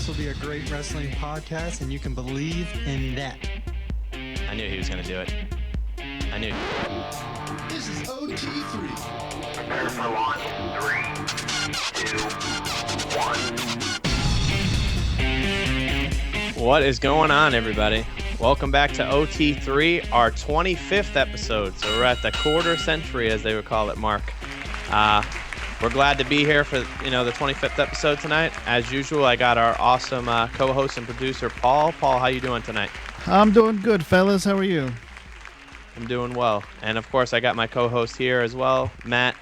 This will be a great wrestling podcast, and you can believe in that. I knew he was going to do it. I knew. This is OT3. Prepare for launch. 3, 2, 1. What is going on, everybody? Welcome back to OT3, our 25th episode. So we're at the quarter century, as they would call it, Mark. We're glad to be here for the 25th episode tonight. As usual, I got our awesome co-host and producer, Paul. Paul, how you doing tonight? I'm doing good, fellas. How are you? I'm doing well. And, of course, I got my co-host here as well, Matt.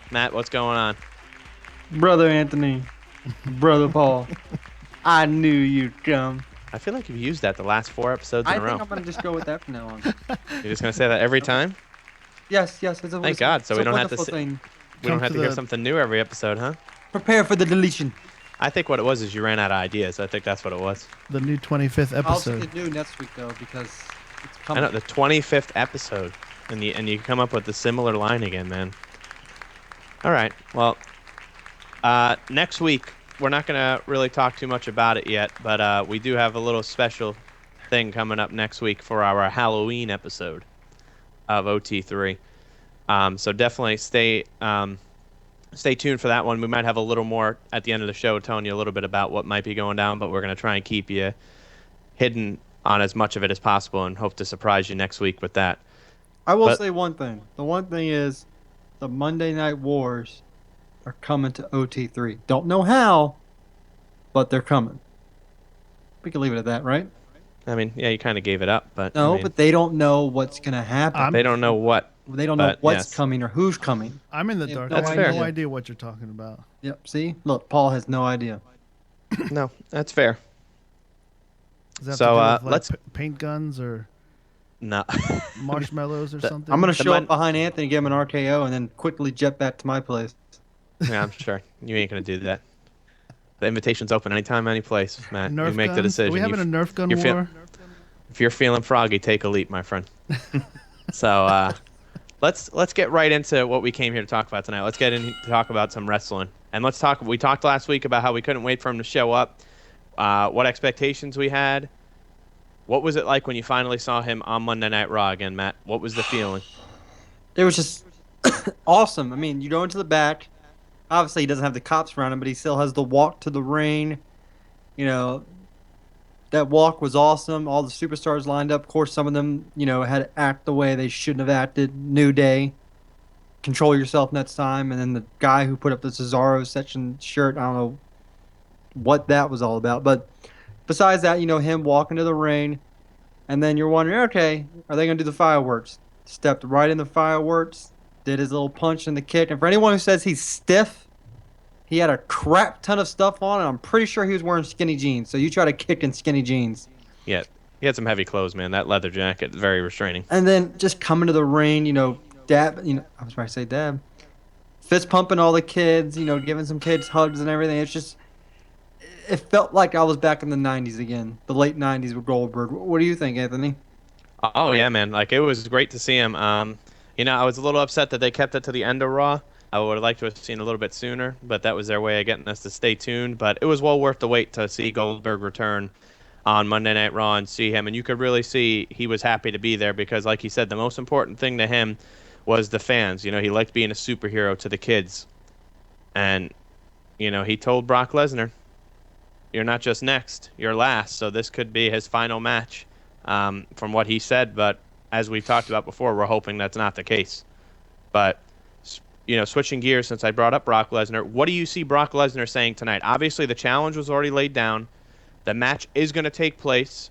Matt, what's going on? Brother Anthony, Brother Paul, I knew you'd come. I feel like you've used that the last 4 episodes in a row. I think I'm going to just go with that from now on. You're just going to say that every time? Yes. It's a, Thank God, so we don't have to thing. We don't have to hear something new every episode, huh? Prepare for the deletion. I think what it was is you ran out of ideas. I think that's what it was. The new 25th I'll episode. get new next week, though, because it's I coming. know, the 25th episode. And you come up with a similar line again, man. All right. Well, next week, we're not going to really talk too much about it yet, but we do have a little special thing coming up next week for our Halloween episode of OT3. So definitely stay tuned for that one. We might have a little more at the end of the show telling you a little bit about what might be going down, but we're going to try and keep you hidden on as much of it as possible and hope to surprise you next week with that. I will say one thing. The one thing is the Monday Night Wars are coming to OT3. Don't know how, but they're coming. We can leave it at that, right? I mean, yeah, you kind of gave it up, but No, I mean, but they don't know what's going to happen. they don't know what. They don't know but what's yes. coming or who's coming. I'm in the Yeah, dark. no I That's have fair. no idea what you're talking about. Yep, see? Look, Paul has no idea. No, that's fair. Does that have So, to do with, like, let's- paint guns or No. marshmallows or something? I'm going to The show Mon- up behind Anthony, give him an RKO, and then quickly jet back to my place. Yeah, I'm sure you ain't gonna do that. The invitation's open anytime, any place, Matt. Nerf You make guns? the decision. Are we having a Nerf gun you're feel- war? If you're feeling froggy, take a leap, my friend. So let's get right into what we came here to talk about tonight. Let's get in to talk about some wrestling, and let's talk. We talked last week about how we couldn't wait for him to show up, what expectations we had. What was it like when you finally saw him on Monday Night Raw again, Matt? What was the feeling? It was just awesome. I mean, you go into the back. Obviously, he doesn't have the cops around him, but he still has the walk to the ring. You know, that walk was awesome. All the superstars lined up. Of course, some of them, had to act the way they shouldn't have acted. New Day, control yourself next time. And then the guy who put up the Cesaro section shirt, I don't know what that was all about. But besides that, him walking to the ring. And then you're wondering, okay, are they going to do the fireworks? Stepped right in the fireworks, did his little punch and the kick. And for anyone who says he's stiff, he had a crap ton of stuff on, and I'm pretty sure he was wearing skinny jeans. So you try to kick in skinny jeans. Yeah, he had some heavy clothes, man. That leather jacket, very restraining. And then just coming to the ring, dab, I was about to say dab. Fist pumping all the kids, giving some kids hugs and everything. It's just, it felt like I was back in the 90s again, the late 90s with Goldberg. What do you think, Anthony? Oh yeah, man! Like, it was great to see him. I was a little upset that they kept it to the end of Raw. I would have liked to have seen a little bit sooner, but that was their way of getting us to stay tuned. But it was well worth the wait to see Goldberg return on Monday Night Raw and see him. And you could really see he was happy to be there because, like he said, the most important thing to him was the fans. He liked being a superhero to the kids. And, he told Brock Lesnar, "You're not just next, you're last." So this could be his final match. From what he said, but as we've talked about before, we're hoping that's not the case. But, switching gears, since I brought up Brock Lesnar, what do you see Brock Lesnar saying tonight? Obviously, the challenge was already laid down. The match is going to take place.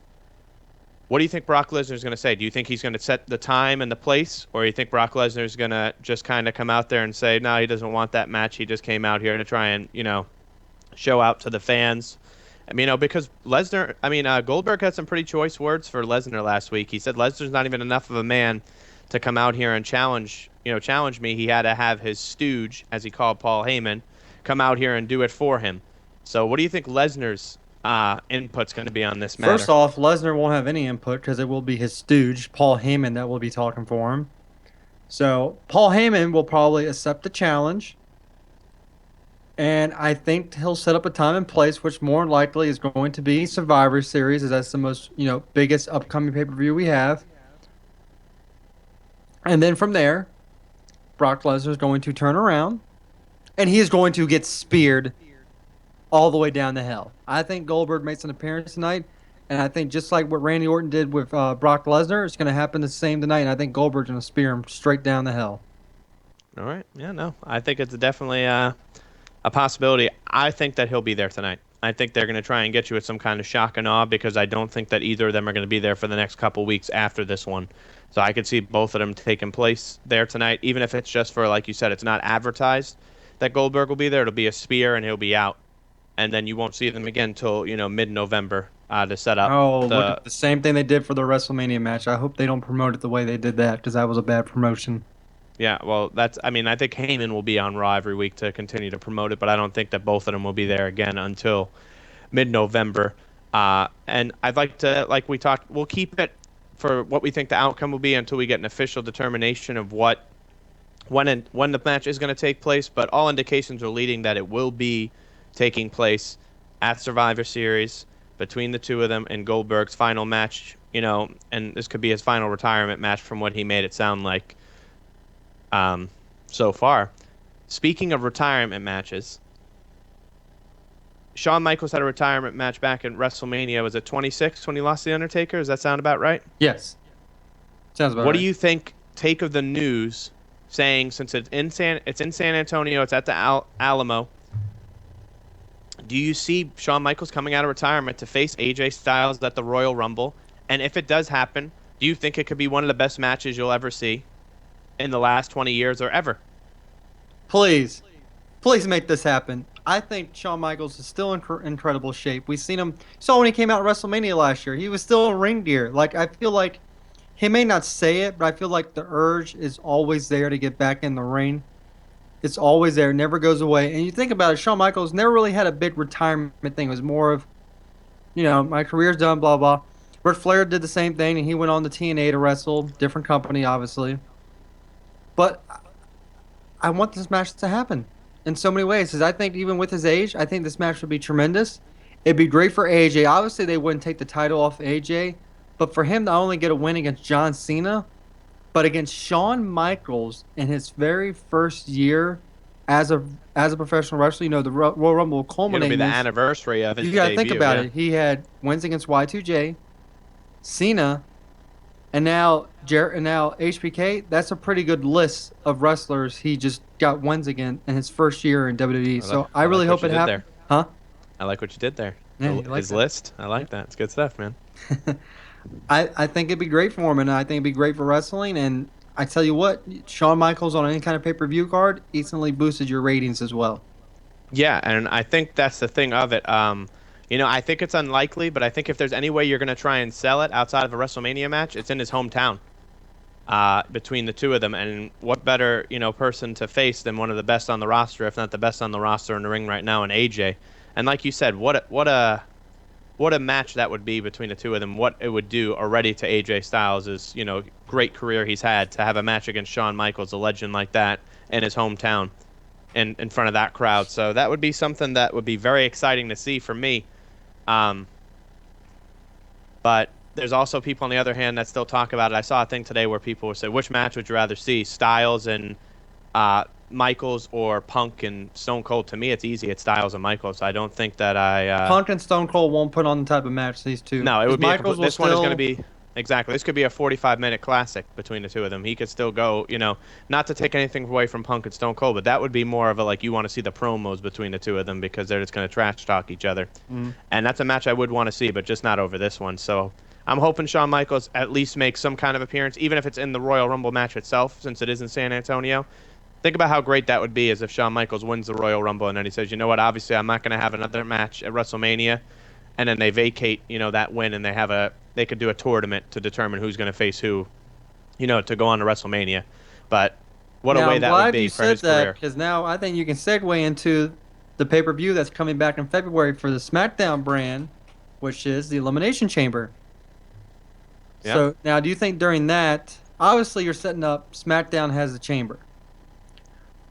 What do you think Brock Lesnar is going to say? Do you think he's going to set the time and the place, or do you think Brock Lesnar is going to just kind of come out there and say, no, he doesn't want that match. He just came out here to try and, show out to the fans? Because Goldberg had some pretty choice words for Lesnar last week. He said Lesnar's not even enough of a man to come out here and challenge me. He had to have his stooge, as he called Paul Heyman, come out here and do it for him. So what do you think Lesnar's input's going to be on this matter? First off, Lesnar won't have any input because it will be his stooge, Paul Heyman, that will be talking for him. So Paul Heyman will probably accept the challenge. And I think he'll set up a time and place, which more likely is going to be Survivor Series, as that's the most, biggest upcoming pay-per-view we have. And then from there, Brock Lesnar is going to turn around, and he is going to get speared all the way down to hell. I think Goldberg makes an appearance tonight, and I think just like what Randy Orton did with Brock Lesnar, it's going to happen the same tonight, and I think Goldberg's going to spear him straight down to hell. All right. Yeah, no. I think it's definitely a possibility. I think that he'll be there tonight. I think they're going to try and get you with some kind of shock and awe because I don't think that either of them are going to be there for the next couple weeks after this one. So I could see both of them taking place there tonight, even if it's just for, like you said, it's not advertised that Goldberg will be there. It'll be a spear and he'll be out. And then you won't see them again until, mid-November to set up. Oh, look at the same thing they did for the WrestleMania match. I hope they don't promote it the way they did that because that was a bad promotion. Yeah, well, I think Heyman will be on Raw every week to continue to promote it, but I don't think that both of them will be there again until mid-November. And I'd like to, like we talked, we'll keep it for what we think the outcome will be until we get an official determination of when the match is going to take place, but all indications are leading that it will be taking place at Survivor Series between the two of them and Goldberg's final match, and this could be his final retirement match from what he made it sound like. So far. Speaking of retirement matches, Shawn Michaels had a retirement match back in WrestleMania. Was it 26 when he lost The Undertaker? Does that sound about right? Yes. Sounds about right. What do you take of the news saying since it's in San Antonio, it's at the Alamo, do you see Shawn Michaels coming out of retirement to face AJ Styles at the Royal Rumble? And if it does happen, do you think it could be one of the best matches you'll ever see in the last 20 years or ever? Please make this happen. I think Shawn Michaels is still in incredible shape. We've seen him. Saw when he came out at WrestleMania last year. He was still in ring gear. Like, I feel like he may not say it, but I feel like the urge is always there to get back in the ring. It's always there. It never goes away. And you think about it, Shawn Michaels never really had a big retirement thing. It was more of, my career's done, blah, blah. Ric Flair did the same thing, and he went on to TNA to wrestle. Different company, obviously. But I want this match to happen in so many ways. Because I think even with his age, I think this match would be tremendous. It'd be great for AJ. Obviously, they wouldn't take the title off AJ. But for him to only get a win against John Cena, but against Shawn Michaels in his very first year as a professional wrestler, the Royal Rumble will culminate. It'll be the anniversary of his debut. You got to think about it. He had wins against Y2J, Cena, and now HBK. That's a pretty good list of wrestlers he just got wins again in his first year in WWE. I really hope it happens. Huh? I like what you did there. Yeah, his list. I like that. It's good stuff, man. I think it'd be great for him, and I think it'd be great for wrestling. And I tell you what, Shawn Michaels on any kind of pay-per-view card instantly boosted your ratings as well. Yeah, and I think that's the thing of it. I think it's unlikely, but I think if there's any way you're going to try and sell it outside of a WrestleMania match, it's in his hometown between the two of them. And what better, person to face than one of the best on the roster, if not the best on the roster in the ring right now, in AJ. And like you said, what a match that would be between the two of them. What it would do already to AJ Styles is, great career he's had to have a match against Shawn Michaels, a legend like that, in his hometown in front of that crowd. So that would be something that would be very exciting to see for me. But there's also people on the other hand that still talk about it. I saw a thing today where people would say, which match would you rather see, Styles and Michaels or Punk and Stone Cold? To me, it's easy. It's Styles and Michaels. I don't think that Punk and Stone Cold won't put on the type of match these two. No, it would be. This one is going to be exactly. This could be a 45-minute classic between the two of them. He could still go. Not to take anything away from Punk and Stone Cold, but that would be more of a you want to see the promos between the two of them because they're just going to trash talk each other. And that's a match I would want to see, but just not over this one. So I'm hoping Shawn Michaels at least makes some kind of appearance, even if it's in the Royal Rumble match itself, since it is in San Antonio. Think about how great that would be as if Shawn Michaels wins the Royal Rumble and then he says, you know what, obviously I'm not going to have another match at WrestleMania, and then they vacate, that win, and they could do a tournament to determine who's going to face who, to go on to WrestleMania. But what a way that would be for his career. Because now I think you can segue into the pay-per-view that's coming back in February for the SmackDown brand, which is the Elimination Chamber. Yeah. So now, do you think during that, obviously you're setting up, SmackDown has the chamber.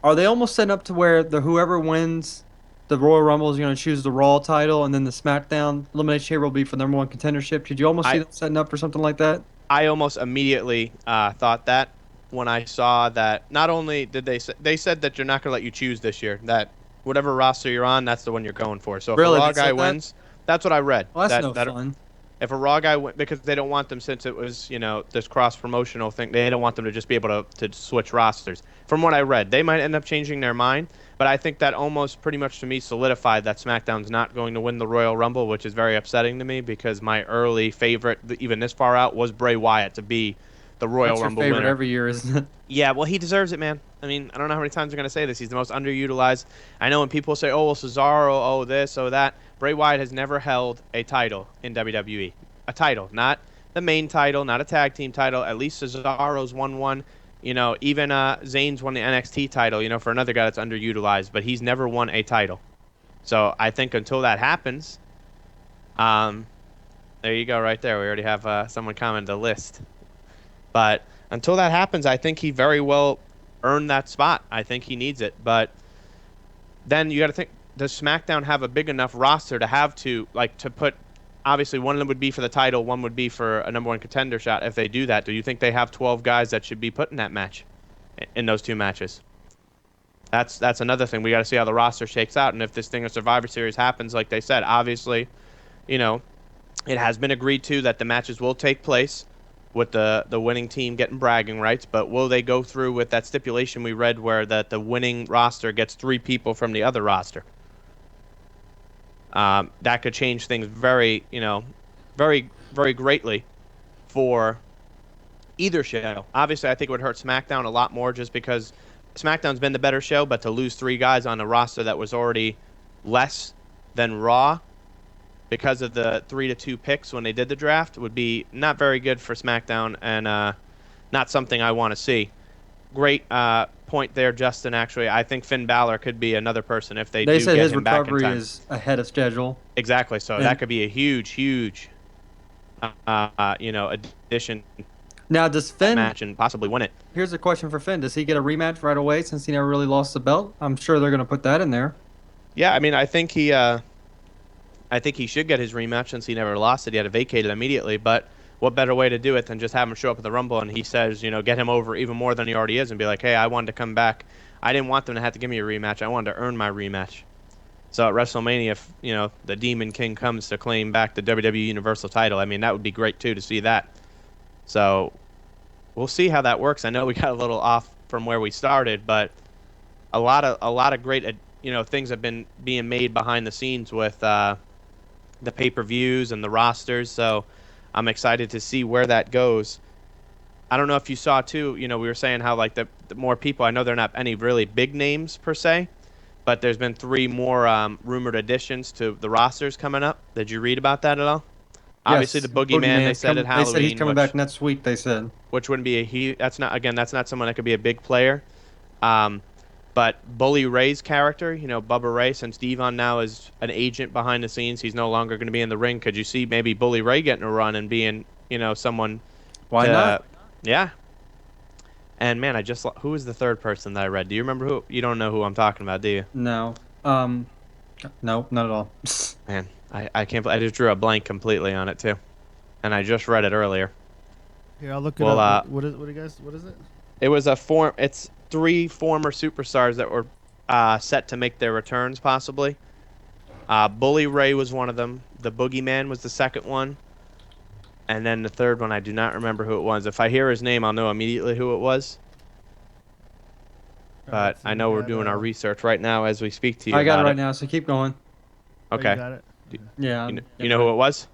Are they almost setting up to where whoever wins the Royal Rumble is going to choose the Raw title, and then the SmackDown Elimination Chamber will be for number one contendership. Did you almost see I them setting up for something like that? I almost immediately thought that when I saw that. Not only did they said that you're not going to let you choose this year, that whatever roster you're on, that's the one you're going for. So if Really? a Raw They said guy that? wins, that's what I read. Well, that's that, no fun. If a Raw guy wins, because they don't want them, since it was, this cross-promotional thing, they don't want them to just be able to switch rosters. From what I read, they might end up changing their mind, but I think that almost pretty much to me solidified that SmackDown's not going to win the Royal Rumble, which is very upsetting to me because my early favorite, even this far out, was Bray Wyatt to be the Royal That's your Rumble favorite winner. every year, isn't it? Yeah, well, he deserves it, man. I mean, I don't know how many times I'm going to say this. He's the most underutilized. I know when people say, oh, well, Cesaro, oh, this, oh, that. Bray Wyatt has never held a title in WWE. A title, not the main title, not a tag team title. At least Cesaro's won one. Even Zayn's won the NXT title, for another guy that's underutilized. But he's never won a title. So I think until that happens, there you go right there. We already have someone comment the list. But until that happens, I think he very well earned that spot. I think he needs it. But then you got to think, does SmackDown have a big enough roster to have to put, obviously one of them would be for the title, one would be for a number one contender shot. If they do that, do you think they have 12 guys that should be put in that match, in those two matches? That's another thing. We got to see how the roster shakes out. And if this thing of Survivor Series happens, like they said, obviously, it has been agreed to that the matches will take place with the winning team getting bragging rights, but will they go through with that stipulation we read where that the winning roster gets 3 people from the other roster? That could change things very, very, very greatly for either show. Obviously, I think it would hurt SmackDown a lot more just because SmackDown's been the better show, but to lose 3 guys on a roster that was already less than Raw because of the 3-2 picks when they did the draft would be not very good for SmackDown and not something I want to see. Great point there, Justin, actually. I think Finn Balor could be another person if they do said get his him back in recovery time. is ahead of schedule. Exactly, so And- that could be a huge, addition to Now, does the Finn? match and possibly win it. Here's a question for Finn: does he get a rematch right away since he never really lost the belt? I'm sure they're going to put that in there. Yeah, I mean, I think he should get his rematch since he never lost it. He had to vacate it immediately, but what better way to do it than just have him show up at the Rumble and he says, get him over even more than he already is and be like, hey, I wanted to come back. I didn't want them to have to give me a rematch. I wanted to earn my rematch. So at WrestleMania, if, the Demon King comes to claim back the WWE Universal title, I mean, that would be great, too, to see that. So we'll see how that works. I know we got a little off from where we started, but a lot of great, things have been being made behind the scenes with the pay-per-views and the rosters. So I'm excited to see where that goes. I don't know if you saw, too, we were saying how, the more people, I know they're not any really big names, per se, but there's been 3 more rumored additions to the rosters coming up. Did you read about that at all? Obviously, the Yes, Boogeyman, they said at Halloween. They said he's coming back next week, they said. Which wouldn't be a huge... That's not someone that could be a big player. But Bully Ray's character, Bubba Ray, since Devon now is an agent behind the scenes, he's no longer going to be in the ring. Could you see maybe Bully Ray getting a run and being, someone... Why not? Yeah. And, man, who was the third person that I read? Do you remember who? You don't know who I'm talking about, do you? No. No, not at all. Man, I can't... I just drew a blank completely on it, too. And I just read it earlier. Here, I'll look it Well, up. What is it? It was it's 3 former superstars that were set to make their returns, possibly. Bully Ray was one of them. The Boogeyman was the second one. And then the third one, I do not remember who it was. If I hear his name, I'll know immediately who it was. But I know we're doing our research right now as we speak to you. I got it about right now, so keep going. Okay. You got it? Yeah. You know who it was?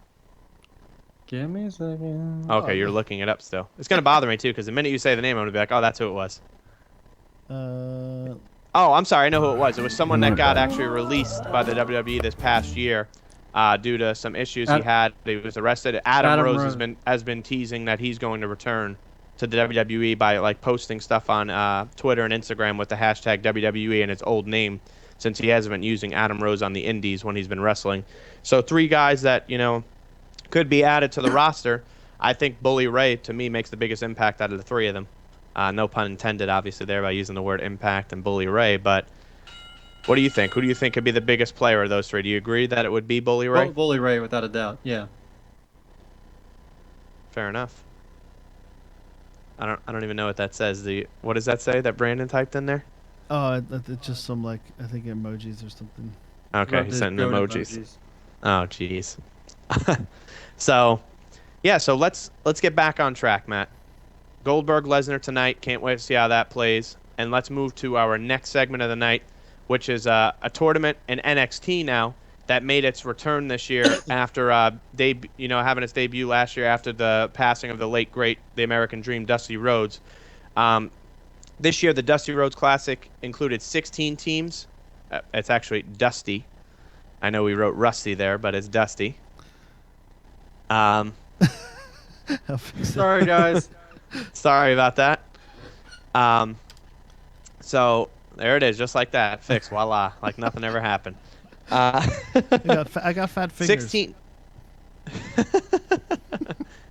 Give me a second. Okay, you're looking it up still. It's going to bother me, too, because the minute you say the name, I'm going to be like, oh, that's who it was. Oh, I'm sorry. I know who it was. It was someone that got actually released by the WWE this past year due to some issues he had. He was arrested. Adam Rose has been teasing that he's going to return to the WWE by posting stuff on Twitter and Instagram with the hashtag WWE and its old name, since he hasn't been using Adam Rose on the Indies when he's been wrestling. So 3 guys that could be added to the roster. I think Bully Ray, to me, makes the biggest impact out of the 3 of them. No pun intended, obviously, there by using the word impact and Bully Ray. But What do you think? Who do you think could be the biggest player of those three? Do you agree that it would be Bully Ray? Bully Ray, without a doubt. Yeah. Fair enough. I don't even know what that says. What does that say that Brandon typed in there? Oh, it's just some like I think emojis or something. Okay, Rubbed he his sent goat emojis. Oh, jeez. So, yeah. So let's get back on track, Matt. Goldberg Lesnar tonight. Can't wait to see how that plays. And let's move to our next segment of the night, which is a tournament in NXT now that made its return this year after having its debut last year after the passing of the late great the American Dream Dusty Rhodes. This year, the Dusty Rhodes Classic included 16 teams. It's actually Dusty. I know we wrote Rusty there, but it's Dusty. I'll fix it. Sorry, guys. Sorry about that. So there it is, just like that. Fixed, voila, like nothing ever happened. I got fat fingers. 16.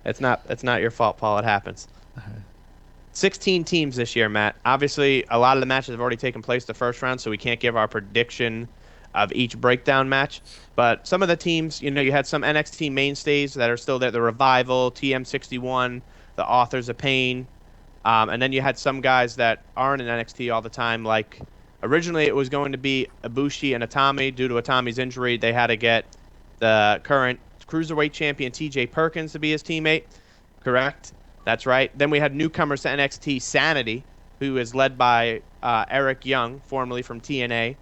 It's not your fault, Paul. It happens. 16 teams this year, Matt. Obviously, a lot of the matches have already taken place the first round, so we can't give our prediction of each breakdown match. But some of the teams, you had some NXT mainstays that are still there. The Revival, TM61, the Authors of Pain. And then you had some guys that aren't in NXT all the time. Like, originally it was going to be Ibushi and Itami. Due to Itami's injury, they had to get the current Cruiserweight champion TJ Perkins to be his teammate. Correct? That's right. Then we had newcomers to NXT, Sanity, who is led by Eric Young, formerly from TNA.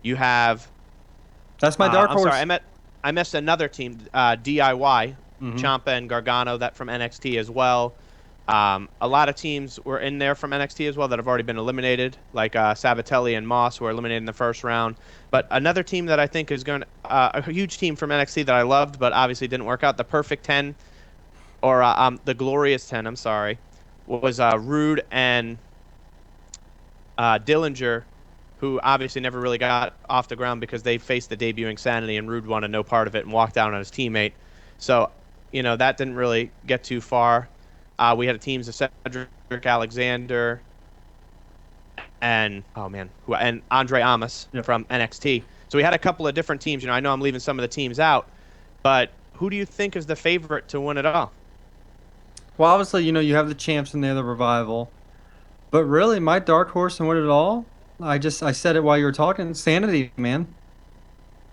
You have... That's my dark horse. I'm sorry, I missed another team, DIY, Ciampa and Gargano, that from NXT as well. A lot of teams were in there from NXT as well that have already been eliminated, like Sabatelli and Moss, who were eliminated in the first round. But another team that I think is going to... a huge team from NXT that I loved, but obviously didn't work out, the Perfect 10, or the Glorious 10, I'm sorry, was Rude and Dillinger, who obviously never really got off the ground because they faced the debuting Sanity, and Rude wanted no part of it and walked out on his teammate. So, that didn't really get too far. We had teams of Cedric Alexander and Andre Amos from NXT. So we had a couple of different teams. I know I'm leaving some of the teams out, but who do you think is the favorite to win it all? Well, obviously, you have the champs in there, the Revival. But really, my dark horse to win it all, I said it while you were talking, Sanity, man.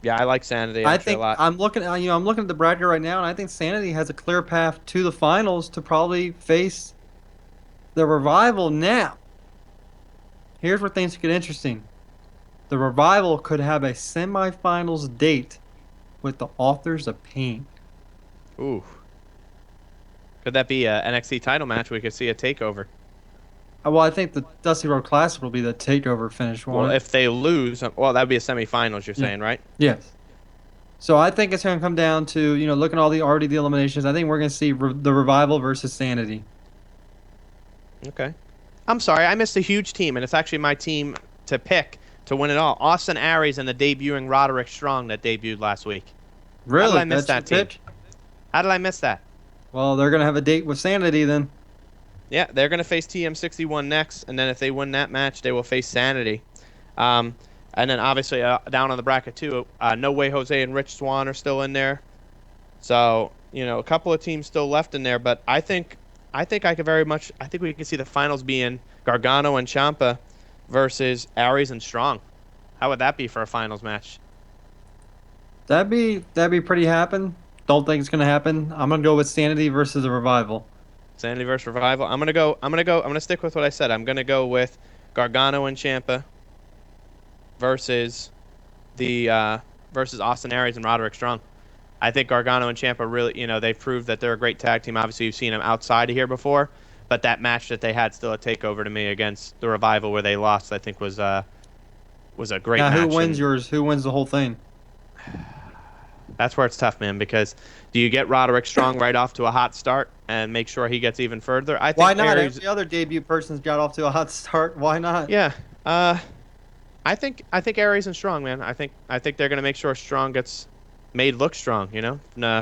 Yeah, I like Sanity I a think lot. I'm looking at the bracket right now, and I think Sanity has a clear path to the finals to probably face the Revival. Now, here's where things get interesting. The Revival could have a semifinals date with the Authors of Pain. Ooh. Could that be an NXT title match? We could see a takeover. Well, I think the Dusty Rhodes Classic will be the takeover finish. Well, if they lose, that would be a semifinals, you're saying, right? Yes. So I think it's going to come down to, looking at the eliminations, I think we're going to see the Revival versus Sanity. Okay. I'm sorry, I missed a huge team, and it's actually my team to pick to win it all. Austin Aries and the debuting Roderick Strong that debuted last week. Really? How did I miss that That's your team? pick? How did I miss that? Well, they're going to have a date with Sanity then. Yeah, they're going to face TM61 next, and then if they win that match, they will face Sanity. And then obviously down on the bracket too, No Way Jose and Rich Swann are still in there. So, a couple of teams still left in there, but I think we can see the finals being Gargano and Ciampa versus Aries and Strong. How would that be for a finals match? That'd be pretty happen. Don't think it's going to happen. I'm going to go with Sanity versus the Revival. Sanity versus Revival. I'm gonna stick with what I said. I'm gonna go with Gargano and Ciampa versus versus Austin Aries and Roderick Strong. I think Gargano and Ciampa really, they've proved that they're a great tag team. Obviously, you've seen them outside of here before, but that match that they had still a takeover to me against the Revival where they lost, I think was a great match. Now, who wins yours? Who wins the whole thing? That's where it's tough, man, because do you get Roderick Strong right off to a hot start and make sure he gets even further? I think Why not? Aries, Every other debut person's got off to a hot start. Why not? yeah. I think Aries and Strong, man. I think they're gonna make sure Strong gets made look strong,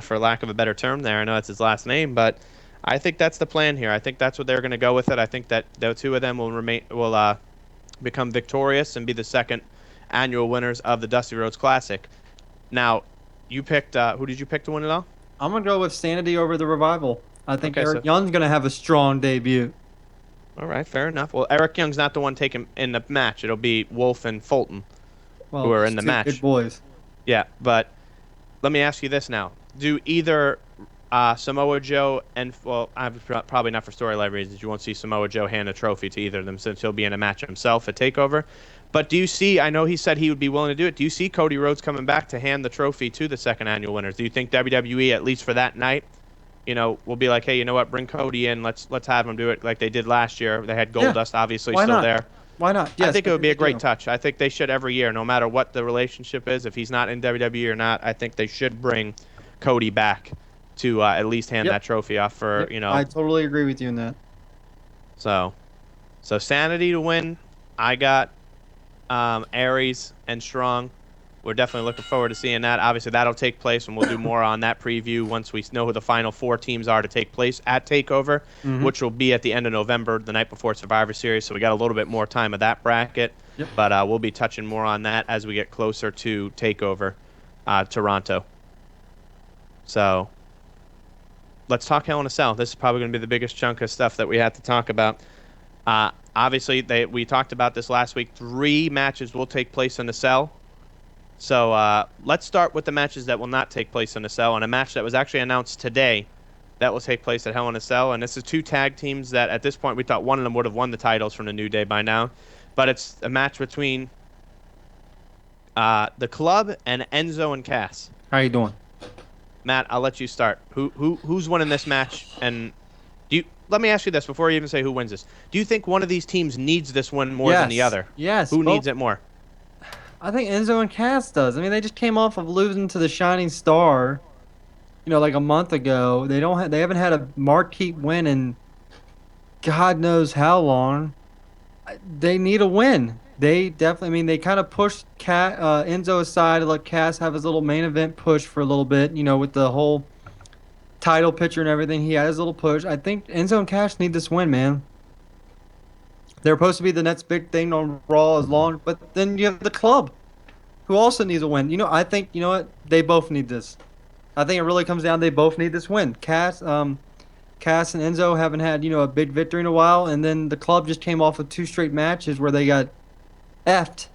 for lack of a better term there. I know that's his last name, but I think that's the plan here. I think that's what they're gonna go with it. I think that the two of them will become victorious and be the second annual winners of the Dusty Rhodes Classic. Now, you picked who did you pick to win it all? I'm gonna go with Sanity over the Revival. I think Okay, Eric so Young's gonna have a strong debut. all right, fair enough. Well, Eric Young's not the one taking in the match. It'll be Wolf and Fulton Well, who are just in the two match. good boys. Yeah, but let me ask you this now: do either Samoa Joe and probably not for storyline reasons, you won't see Samoa Joe hand a trophy to either of them since he'll be in a match himself at Takeover. But do you see? I know he said he would be willing to do it. Do you see Cody Rhodes coming back to hand the trophy to the second annual winners? Do you think WWE, at least for that night, will be like, hey, you know what? Bring Cody in. Let's have him do it like they did last year. They had Yeah. Goldust obviously Why still not? there. Why not? Yes, I think it would be a great do. touch. I think they should every year, no matter what the relationship is. If he's not in WWE or not, I think they should bring Cody back to at least hand Yep. that trophy off for Yep, I totally agree with you in that. So Sanity to win. I got Aries and Strong. We're definitely looking forward to seeing that. Obviously, that'll take place, and we'll do more on that preview once we know who the final 4 teams are to take place at TakeOver, which will be at the end of November, the night before Survivor Series. So we got a little bit more time of that bracket. Yep. But we'll be touching more on that as we get closer to TakeOver Toronto. So let's talk Hell in a Cell. This is probably going to be the biggest chunk of stuff that we have to talk about. Obviously, we talked about this last week. 3 matches will take place in the Cell. So let's start with the matches that will not take place in the Cell, and a match that was actually announced today that will take place at Hell in a Cell. And this is 2 tag teams that at this point we thought one of them would have won the titles from the New Day by now. But it's a match between the Club and Enzo and Cass. How you doing? Matt, I'll let you start. Who's winning this match? And let me ask you this before you even say who wins this. Do you think one of these teams needs this win more than the other? Yes. Who both- needs it more? I think Enzo and Cass does. I mean, they just came off of losing to the Shining Star, like a month ago. They haven't had a marquee win in God knows how long. They need a win. They definitely. I mean, they kind of pushed Enzo aside to let Cass have his little main event push for a little bit. With the whole title picture and everything, he had his little push. I think Enzo and Cass need this win, man. They're supposed to be the next big thing on Raw but then you have the Club, who also needs a win. I think, what? They both need this. I think it really comes down, they both need this win. Cass and Enzo haven't had, a big victory in a while, and then the Club just came off of 2 straight matches where they got effed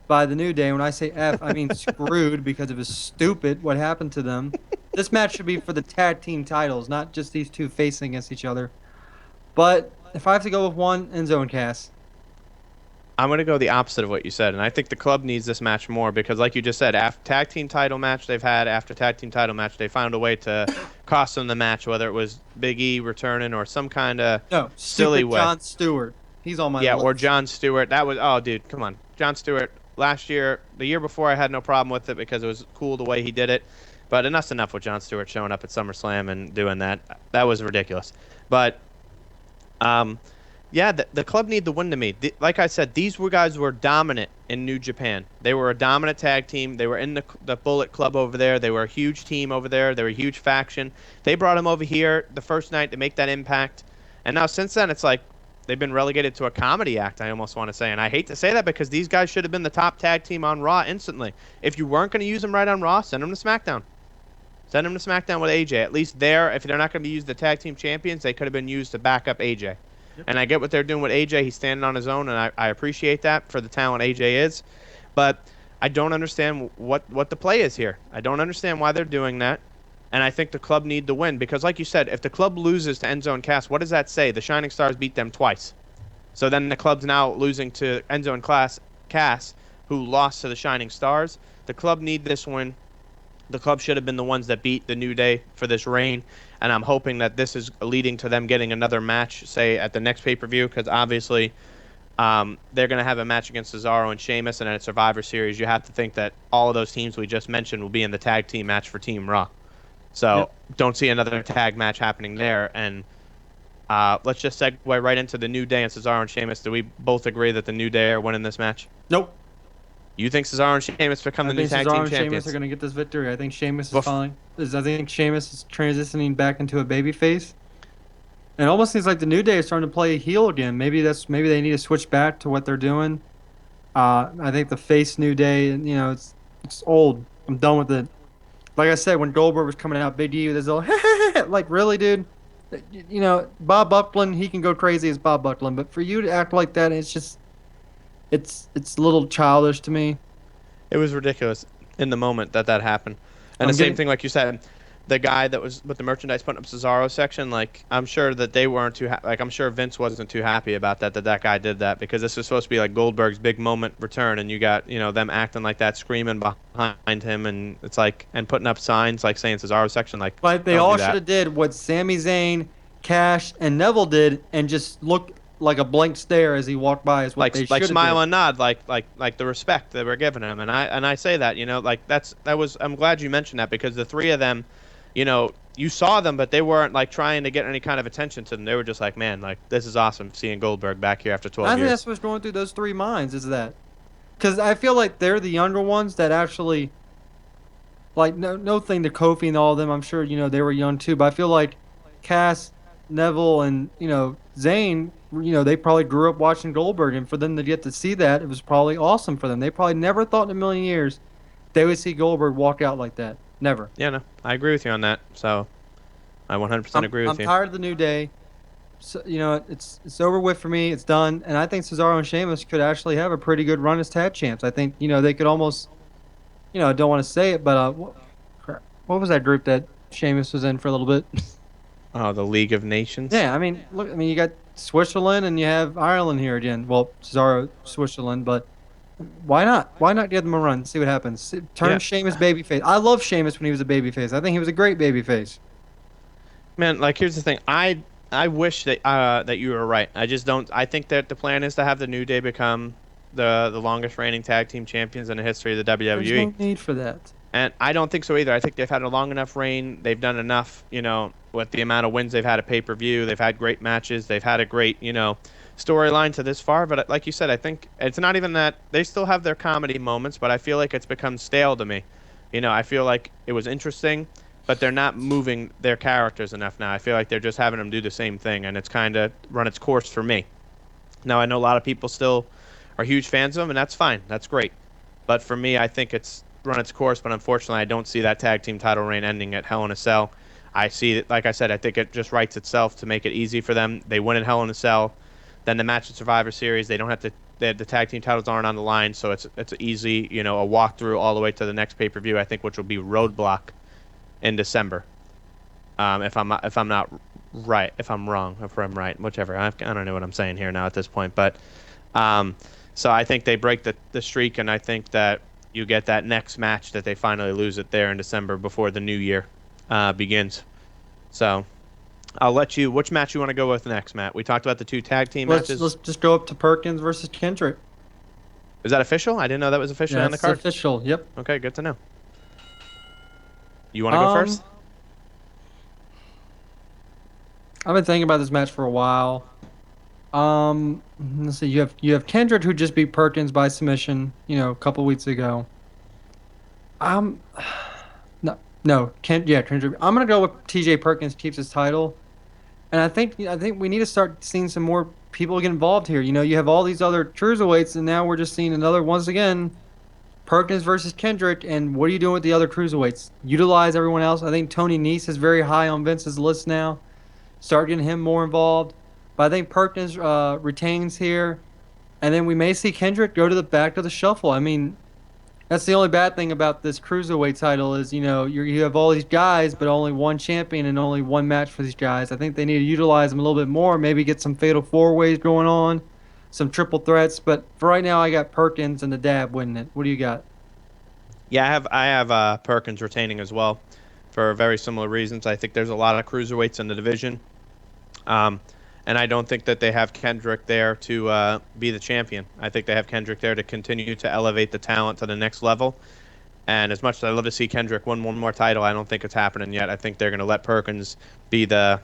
by the New Day. When I say F, I mean screwed because it was stupid what happened to them. This match should be for the tag team titles, not just these 2 facing against each other. But if I have to go with one, Enzo and Cass. I'm going to go the opposite of what you said, and I think the Club needs this match more because, like you just said, after tag team title match they've had, after tag team title match, they found a way to cost them the match, whether it was Big E returning or some kind of silly way. John Stewart. He's on my list. Yeah, or John Stewart. That was, oh, dude, come on. John Stewart, last year, the year before, I had no problem with it because it was cool the way he did it. But enough's enough with John Stewart showing up at SummerSlam and doing that. That was ridiculous. But, yeah, the Club need the win to me. Like I said, these guys were dominant in New Japan. They were a dominant tag team. They were in the Bullet Club over there. They were a huge team over there. They were a huge faction. They brought them over here the first night to make that impact. And now since then, it's like they've been relegated to a comedy act, I almost want to say. And I hate to say that because these guys should have been the top tag team on Raw instantly. If you weren't going to use them right on Raw, send them to SmackDown. Send them to SmackDown with AJ. At least there, if they're not going to be used the tag team champions, they could have been used to back up AJ. Yep. And I get what they're doing with AJ. He's standing on his own, and I appreciate that for the talent AJ is. But I don't understand what the play is here. I don't understand why they're doing that. And I think the Club need the win because, like you said, if the Club loses to Enzo and Cass, what does that say? The Shining Stars beat them twice. So then the Club's now losing to Enzo and Cass, who lost to the Shining Stars. The Club need this win. The Club should have been the ones that beat the New Day for this reign, and I'm hoping that this is leading to them getting another match, say, at the next pay-per-view, because obviously they're going to have a match against Cesaro and Sheamus, and at Survivor Series, you have to think that all of those teams we just mentioned will be in the tag team match for Team Raw. So don't see another tag match happening there, and let's just segue right into the New Day and Cesaro and Sheamus. Do we both agree that the New Day are winning this match? Nope. You think Cesaro and Sheamus become the new tag team Cesaro and champions? Sheamus are going to get this victory. I think Sheamus is I think Sheamus is transitioning back into a babyface. And it almost seems like the New Day is starting to play heel again. Maybe they need to switch back to what they're doing. I think the face New Day, it's old. I'm done with it. Like I said, when Goldberg was coming out, Big E with his little like, really, dude. Bob Buckland, he can go crazy as Bob Buckland, but for you to act like that, it's just, it's a little childish to me. It was ridiculous in the moment that happened. And the I'm same getting thing, like you said, the guy that was with the merchandise putting up Cesaro's section, like, I'm sure that they weren't too like, I'm sure Vince wasn't too happy about that guy did that, because this was supposed to be like Goldberg's big moment return, and you got, them acting like that, screaming behind him, and it's like, and putting up signs like saying Cesaro's section, like, Like they don't do all should that. have did what Sami Zayn, Cash, and Neville did, and just look like a blank stare as he walked by. Is what they Like should have smile did. and nod, like the respect that we're giving him, and I say that, like, that was, I'm glad you mentioned that, because the three of them, you saw them, but they weren't like trying to get any kind of attention to them. They were just like, man, like, this is awesome seeing Goldberg back here after I 12 think years. that's what's going through those three minds. Is that because I feel like they're the younger ones that actually like no thing to Kofi and all of them. I'm sure they were young too, but I feel like Cass, Neville, and Zayn. They probably grew up watching Goldberg, and for them to get to see that, it was probably awesome for them. They probably never thought in a million years they would see Goldberg walk out like that. Never. Yeah, no, I agree with you on that. So I 100% agree I'm with you. tired of the New Day. So, it's over with for me. It's done, and I think Cesaro and Sheamus could actually have a pretty good run as tag champs. I think they could almost, I don't want to say it, but what was that group that Sheamus was in for a little bit? Oh, the League of Nations. Yeah, I mean, look, I mean, you got Switzerland and you have Ireland here again. Well, Cesaro, Switzerland, but why not? Why not give them a run? See what happens. Turn Yeah, Sheamus babyface. I love Sheamus when he was a babyface. I think he was a great babyface. man. Like, here's the thing. I wish that you were right. I just don't. I think that the plan is to have the New Day become the longest reigning tag team champions in the history of the There's WWE. no need for that. And I don't think so either. I think they've had a long enough reign. They've done enough, with the amount of wins they've had at pay-per-view. They've had great matches. They've had a great, storyline to this far. But like you said, I think it's not even that. They still have their comedy moments, but I feel like it's become stale to me. I feel like it was interesting, but they're not moving their characters enough now. I feel like they're just having them do the same thing, and it's kind of run its course for me. Now, I know a lot of people still are huge fans of them, and that's fine. That's great. But for me, I think it's run its course, but unfortunately, I don't see that tag team title reign ending at Hell in a Cell. I see it, like I said, I think it just writes itself to make it easy for them. They win at Hell in a Cell, then the match at Survivor Series. They don't have to. The tag team titles aren't on the line, so it's easy, a walkthrough all the way to the next pay per view. I think, which will be Roadblock in December. If I'm not right, if I'm wrong, if I'm right, whichever. I don't know what I'm saying here now at this point, but so I think they break the streak, and I think that you get that next match that they finally lose it there in December before the new year begins. So I'll let you. Which match you want to go with next, Matt? We talked about the two tag team matches. Let's just go up to Perkins versus Kendrick. Is that official? I didn't know that was officially on the That's card. official. Yep. Okay, good to know. You want to go first? I've been thinking about this match for a while. Let's see. You have Kendrick who just beat Perkins by submission, a couple weeks ago. Um, no, Kendrick. I'm gonna go with T.J. Perkins keeps his title, and I think we need to start seeing some more people get involved here. You have all these other cruiserweights, and now we're just seeing another once again, Perkins versus Kendrick. And what are you doing with the other cruiserweights? Utilize everyone else. I think Tony Nese is very high on Vince's list now. Start getting him more involved. But I think Perkins retains here, and then we may see Kendrick go to the back of the shuffle. I mean, that's the only bad thing about this cruiserweight title is you have all these guys, but only one champion and only one match for these guys. I think they need to utilize them a little bit more. Maybe get some fatal four ways going on, some triple threats. But for right now, I got Perkins and the Dab winning it. What do you got? Yeah, I have Perkins retaining as well, for very similar reasons. I think there's a lot of cruiserweights in the division. And I don't think that they have Kendrick there to be the champion. I think they have Kendrick there to continue to elevate the talent to the next level. And as much as I love to see Kendrick win one more title, I don't think it's happening yet. I think they're going to let Perkins be the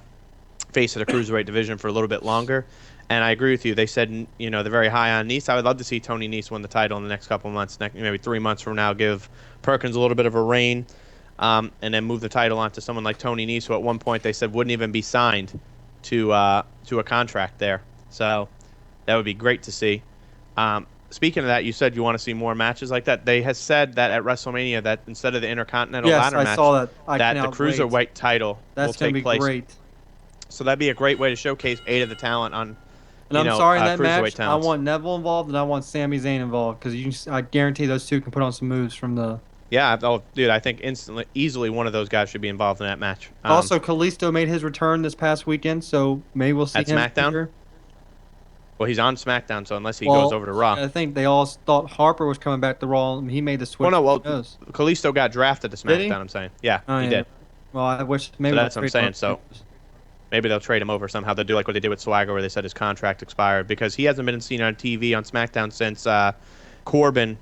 face of the cruiserweight division for a little bit longer. And I agree with you. They said, they're very high on Nese. I would love to see Tony Nese win the title in the next couple of months, maybe 3 months from now, give Perkins a little bit of a reign, and then move the title on to someone like Tony Nese, who at one point they said wouldn't even be signed to a contract there. So that would be great to see. speaking of that, you said you want to see more matches like that. They has said that at WrestleMania that instead of the Intercontinental Yes, ladder I match, saw that. I that the cannot wait. Cruiserweight title will That's gonna take be place. great. So that'd be a great way to showcase 8 of the talent on, And I'm sorry, in that Cruiserweight match, I talents. want Neville involved and I want Sami Zayn involved because I guarantee those two can put on some moves from the. Yeah, oh, dude, I think easily one of those guys should be involved in that match. Also, Kalisto made his return this past weekend, so maybe we'll see At him SmackDown? here. Well, he's on SmackDown, so unless he Well, goes over to Raw. I think they all thought Harper was coming back to Raw, and he made the switch. Well, no, well, Who knows? Kalisto got drafted to Did he? SmackDown. I'm saying, yeah, Oh, he yeah. did. Well, I wish maybe. So that's they'll what I'm trade saying, him. Maybe they'll trade him over somehow. They'll do like what they did with Swagger, where they said his contract expired because he hasn't been seen on TV on SmackDown since Corbin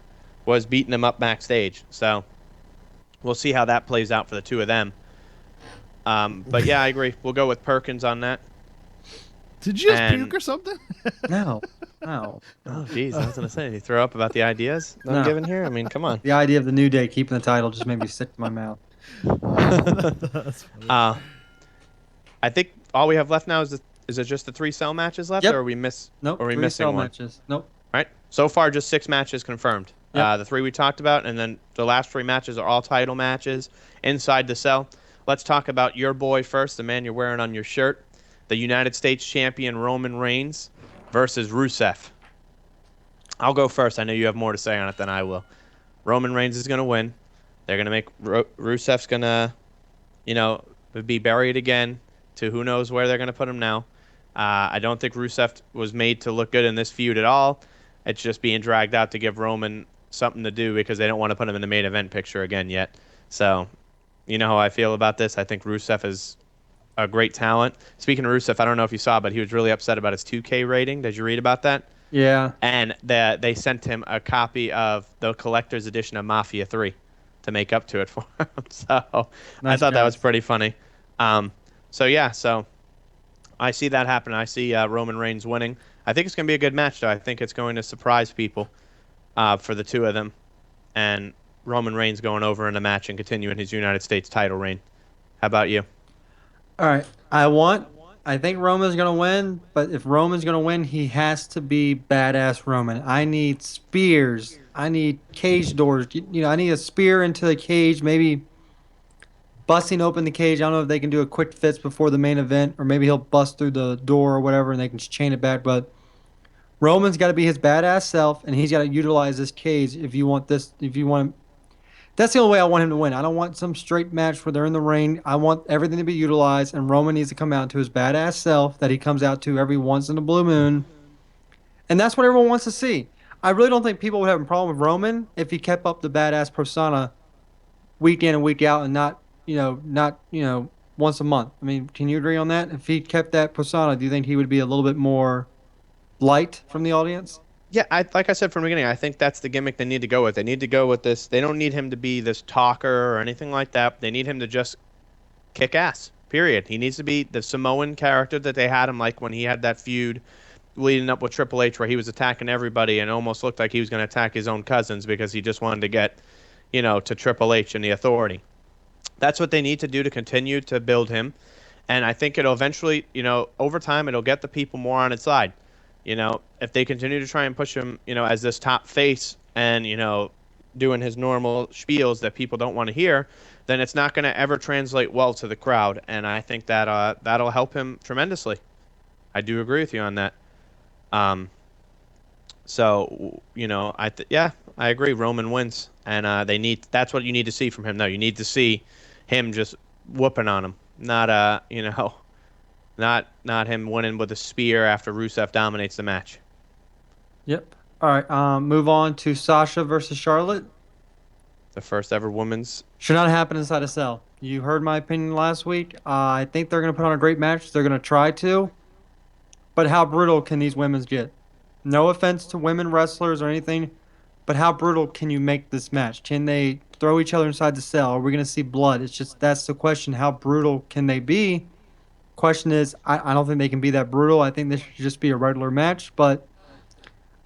was beating him up backstage. So we'll see how that plays out for the two of them. But yeah, I agree. We'll go with Perkins on that. Did you just And- puke or something? No, no. Oh, geez, I was gonna say, did you throw up about the ideas that I'm No. giving here? I mean, come on. The idea of the New Day keeping the title just made me sick to my mouth. That's funny. I think all we have left now is it just the 3 cell matches left, Yep. or are we missing Nope. 3 missing cell one? matches. Nope. Right. So far, just 6 matches confirmed. Yep. The 3 we talked about, and then the last 3 matches are all title matches inside the cell. Let's talk about your boy first, the man you're wearing on your shirt, the United States champion Roman Reigns versus Rusev. I'll go first. I know you have more to say on it than I will. Roman Reigns is going to win. They're going to make Rusev's going to, be buried again to who knows where they're going to put him now. I don't think Rusev was made to look good in this feud at all. It's just being dragged out to give Roman something to do because they don't want to put him in the main event picture again yet. So, you know how I feel about this. I think Rusev is a great talent. Speaking of Rusev, I don't know if you saw, but he was really upset about his 2K rating. Did you read about that? Yeah. And they sent him a copy of the collector's edition of Mafia 3 to make up to it for him. So I Nice thought that was guys. pretty funny. So I see that happen. I see Roman Reigns winning. I think it's going to be a good match, though. I think it's going to surprise people for the two of them. And Roman Reigns going over in a match and continuing his United States title reign. How about you? All right. I think Roman's going to win, but if Roman's going to win, he has to be badass Roman. I need spears. I need cage doors. I need a spear into the cage, maybe busting open the cage. I don't know if they can do a quick fix before the main event, or maybe he'll bust through the door or whatever and they can just chain it back. But Roman's got to be his badass self, and he's got to utilize this cage if you want this. If you want, that's the only way I want him to win. I don't want some straight match where they're in the ring. I want everything to be utilized, and Roman needs to come out to his badass self that he comes out to every once in a blue moon, and that's what everyone wants to see. I really don't think people would have a problem with Roman if he kept up the badass persona week in and week out, and not once a month. I mean, can you agree on that? If he kept that persona, do you think he would be a little bit more light from the audience? Yeah, like I said from the beginning, I think that's the gimmick they need to go with. They need to go with this. They don't need him to be this talker or anything like that. They need him to just kick ass, period. He needs to be the Samoan character that they had him like when he had that feud leading up with Triple H where he was attacking everybody and almost looked like he was going to attack his own cousins because he just wanted to get, to Triple H and the authority. That's what they need to do to continue to build him. And I think it'll eventually, over time, it'll get the people more on its side. If they continue to try and push him, as this top face and, doing his normal spiels that people don't want to hear, then it's not going to ever translate well to the crowd. And I think that that'll help him tremendously. I do agree with you on that. I agree. Roman wins. And that's what you need to see from him, though. You need to see him just whooping on him, not him winning with a spear after Rusev dominates the match. Yep. All right. Move on to Sasha versus Charlotte. The first ever women's. Should not happen inside a cell. You heard my opinion last week. I think they're going to put on a great match. They're going to try to. But how brutal can these women get? No offense to women wrestlers or anything, but how brutal can you make this match? Can they throw each other inside the cell? Are we going to see blood? That's the question. How brutal can they be? Question is, I don't think they can be that brutal. I think this should just be a regular match, but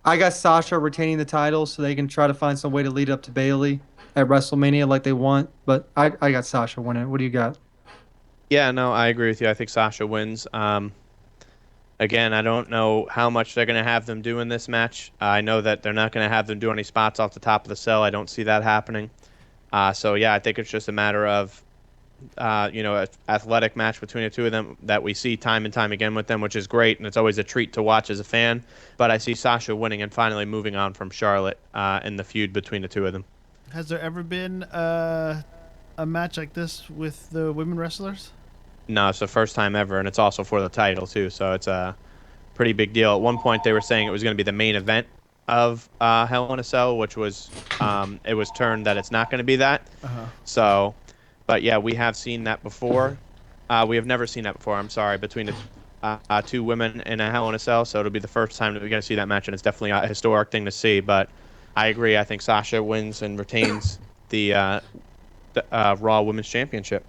I got Sasha retaining the title so they can try to find some way to lead up to Bayley at WrestleMania like they want, but I got Sasha winning. What do you got? Yeah, no, I agree with you. I think Sasha wins. Again, I don't know how much they're going to have them do in this match. I know that they're not going to have them do any spots off the top of the cell. I don't see that happening. So yeah, I think it's just a matter of an athletic match between the two of them that we see time and time again with them, which is great, and it's always a treat to watch as a fan. But I see Sasha winning and finally moving on from Charlotte in the feud between the two of them. Has there ever been a match like this with the women wrestlers? No, it's the first time ever, and it's also for the title too, so it's a pretty big deal. At one point, they were saying it was going to be the main event of Hell in a Cell, which was it was turned that it's not going to be that. So, but yeah, we have seen that before. We have never seen that before. I'm sorry, between the two women in a Hell in a Cell, so it'll be the first time that we're going to see that match, and it's definitely a historic thing to see. But I agree. I think Sasha wins and retains the Raw Women's Championship.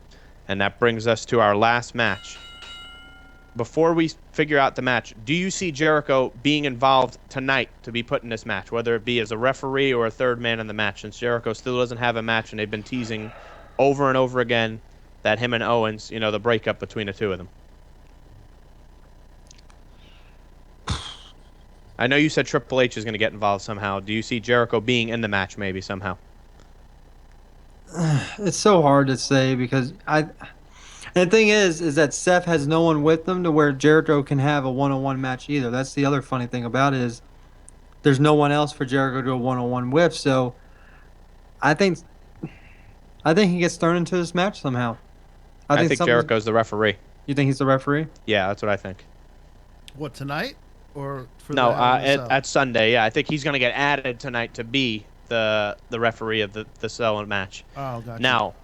And that brings us to our last match. Before we figure out the match, do you see Jericho being involved tonight to be put in this match, whether it be as a referee or a third man in the match, since Jericho still doesn't have a match and they've been teasing over and over again that him and Owens, the breakup between the two of them? I know you said Triple H is going to get involved somehow. Do you see Jericho being in the match maybe somehow? It's so hard to say because and the thing is that Seth has no one with them to where Jericho can have a one-on-one match either. That's the other funny thing about it is there's no one else for Jericho to do a one-on-one with. So I think he gets thrown into this match somehow. I think Jericho's the referee. You think he's the referee? Yeah, that's what I think. What, tonight or for No, the Hell in a Cell? at Sunday. Yeah, I think he's going to get added tonight to be the referee of the Cell match. Oh, gotcha. Now,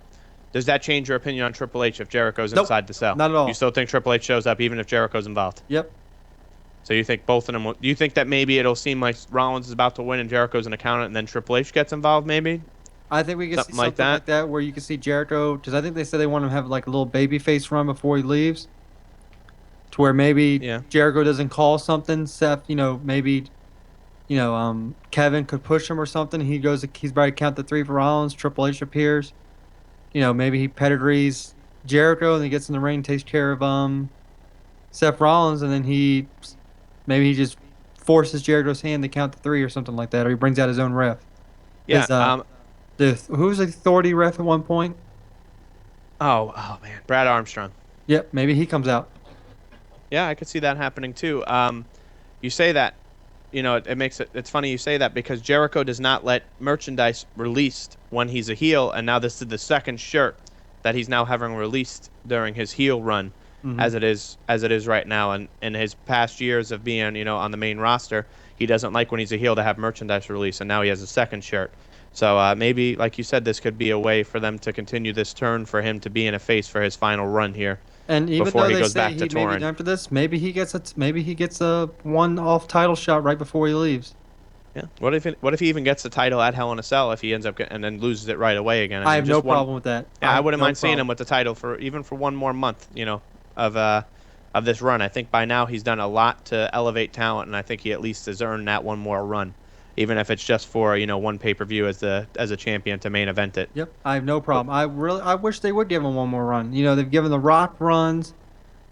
does that change your opinion on Triple H if Jericho's Nope, inside the Cell? not at all. You still think Triple H shows up even if Jericho's involved? Yep. So you think both of them? Do you think that maybe it'll seem like Rollins is about to win and Jericho's an accountant, and then Triple H gets involved? Maybe. I think we can see Something like something like that where you can see Jericho, because I think they said they want him to have like a little babyface run before he leaves, to where maybe Jericho doesn't call something. Seth, maybe, Kevin could push him or something. He's about to count the three for Rollins. Triple H appears. Maybe he pedigrees Jericho and then gets in the ring, takes care of Seth Rollins, and then maybe he just forces Jericho's hand to count the three or something like that, or he brings out his own ref. Yeah. Who was the authority ref at one point? Oh man, Brad Armstrong. Yep, maybe he comes out. Yeah, I could see that happening too. You say that, it's funny you say that because Jericho does not let merchandise released when he's a heel, and now this is the second shirt that he's now having released during his heel run, as it is right now. And in his past years of being, on the main roster, he doesn't like when he's a heel to have merchandise released, and now he has a second shirt. So maybe, like you said, this could be a way for them to continue this turn for him to be in a face for his final run here. And even before though he they goes say back he to may be touring. done after this, maybe he gets a one-off title shot right before he leaves. Yeah. What if he even gets the title at Hell in a Cell if he ends up and then loses it right away again? I have no problem with that. Yeah, I wouldn't mind seeing him with the title for one more month, of this run. I think by now he's done a lot to elevate talent, and I think he at least has earned that one more run, even if it's just for one pay-per-view as a champion to main event it. Yep, I have no problem. I wish they would give him one more run. They've given The Rock runs.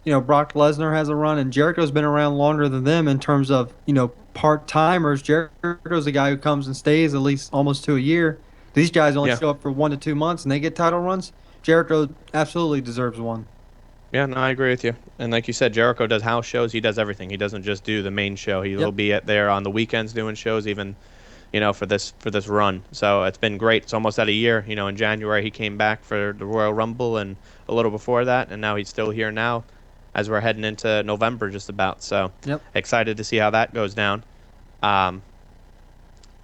Brock Lesnar has a run, and Jericho's been around longer than them in terms of part-timers. Jericho's the guy who comes and stays at least almost to a year. These guys only show up for 1 to 2 months, and they get title runs. Jericho absolutely deserves one. Yeah, no, I agree with you. And like you said, Jericho does house shows. He does everything. He doesn't just do the main show. He'll be there on the weekends doing shows, even, for this run. So it's been great. It's almost at a year. In January he came back for the Royal Rumble and a little before that, and now he's still here now as we're heading into November just about. So excited to see how that goes down.